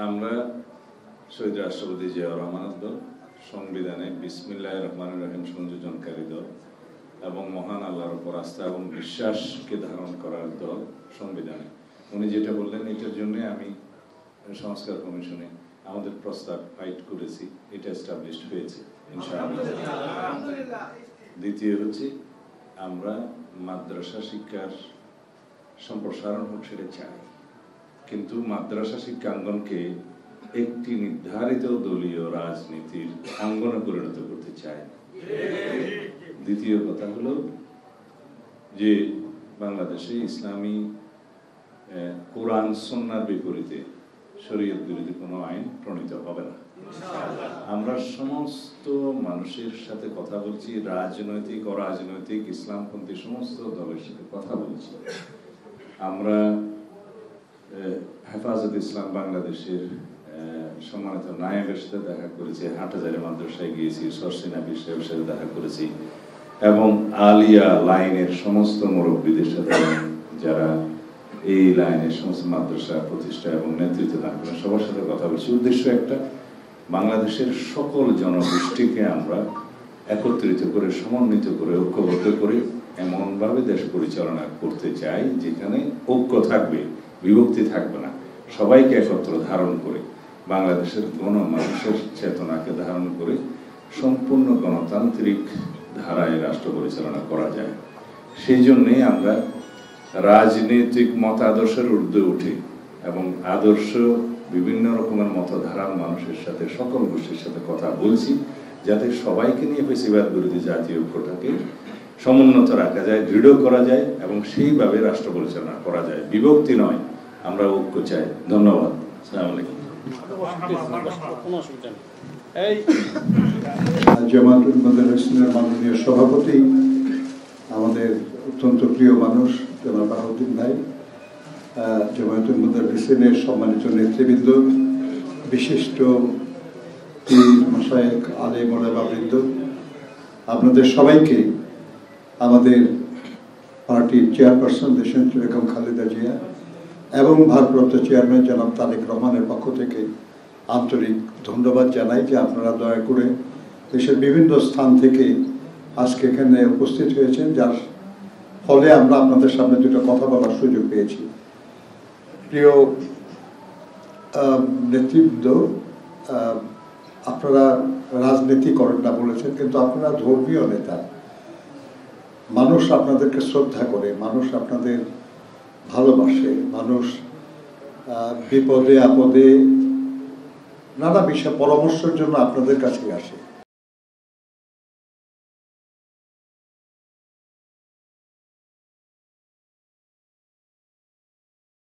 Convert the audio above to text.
আমরা শহীদ রাষ্ট্রপতি জিয়াউর রহমানের দল, সংবিধানে বিসমিল্লাহির রহমানির রহিম সংযোজনকারী দল এবং মহান আল্লাহর উপর আস্থা এবং বিশ্বাসকে ধারণ করার দল সংবিধানে। উনি যেটা বললেন এটার জন্য আমি সংস্কার কমিশনে আমাদের প্রস্তাব ফাইট করেছি, এটা এস্টাবলিশড হয়েছে ইনশাআল্লাহ। দ্বিতীয় হচ্ছে আমরা মাদ্রাসা শিক্ষার সম্প্রসারণ হোক সেটা চাই, কিন্তু মাদ্রাসা শিক্ষাঙ্গনকে একটি নির্ধারিত দলীয় রাজনীতির অঙ্গনে পরিণত করতে চাই। দ্বিতীয় কথা হলো যে বাংলাদেশে ইসলামী কোরআন সুন্নাহর বিপরীতে শরীয়ত বিরোধী কোনো আইন প্রণীত হবে না। আমরা সমস্ত মানুষের সাথে কথা বলছি, রাজনৈতিক অরাজনৈতিক ইসলামপন্থী সমস্ত দলের সাথে কথা বলছি। আমরা হেফাজত ইসলাম বাংলাদেশের সম্মানিত নায়েবের সাথে দেখা করেছি, হাটহাজারী মাদ্রাসায় গিয়েছি, সরসিনা সাহেবের সাথে দেখা করেছি এবং আলিয়া লাইনের সমস্ত মুরব্বীদের সাথে, যারা এই লাইনের সমস্ত মাদ্রাসা প্রতিষ্ঠা এবং নেতৃত্ব দান করেন, সবার সাথে কথা বলছি। উদ্দেশ্য একটা, বাংলাদেশের সকল জনগোষ্ঠীকে আমরা একত্রিত করে, সমন্বিত করে, ঐক্যবদ্ধ করে এমনভাবে দেশ পরিচালনা করতে চাই যেখানে ঐক্য থাকবে, বিভক্তি থাকবে না, সবাইকে একত্র ধারণ করে বাংলাদেশের মানুষের চেতনাকে ধারণ করে সম্পূর্ণ গণতান্ত্রিক ধারায় রাষ্ট্র পরিচালনা করা যায়। সেই জন্যে আমরা রাজনৈতিক মতাদর্শের ঊর্ধ্বে উঠে এবং আদর্শ বিভিন্ন রকমের মতধারার মানুষের সাথে, সকল গোষ্ঠীর সাথে কথা বলছি, যাতে সবাইকে নিয়ে ফেসিবাদ বিরোধী জাতীয় ঐক্যটাকে সমুন্নত রাখা যায়, দৃঢ় করা যায় এবং সেইভাবে রাষ্ট্র পরিচালনা করা যায়। বিভক্তি নয়, আমরা ঐক্য চাই। ধন্যবাদ। আসসালামু আলাইকুম। জামাতুল মুদাররিসিনের মাননীয় সভাপতি, আমাদের অত্যন্ত প্রিয় মানুষ জনাব বাহাউদ্দিন ভাই, জামাতুল মুদাররিসিনের সম্মানিত নেতৃবৃন্দ, বিশিষ্ট পীর মাশায়েখ, আলেম ওলামা বৃন্দ, আপনাদের সবাইকে আমাদের পার্টির চেয়ারপারসন দেশনেত্রী বেগম খালেদা জিয়া এবং ভারপ্রাপ্ত চেয়ারম্যান জনাব তারেক রহমানের পক্ষ থেকে আন্তরিক ধন্যবাদ জানাই যে আপনারা দয়া করে দেশের বিভিন্ন স্থান থেকে আজকে এখানে উপস্থিত হয়েছেন, যার ফলে আমরা আপনাদের সামনে দুটো কথা বলার সুযোগ পেয়েছি। প্রিয় নেতৃবৃন্দ, আপনারা রাজনীতি করেন না বলেছেন, কিন্তু আপনারা ধর্মীয় নেতা। মানুষ আপনাদেরকে শ্রদ্ধা করে, মানুষ আপনাদের ভালোবাসে, মানুষ বিপদে আপদে নানা বিষয়ে পরামর্শের জন্য আপনাদের কাছে আসে।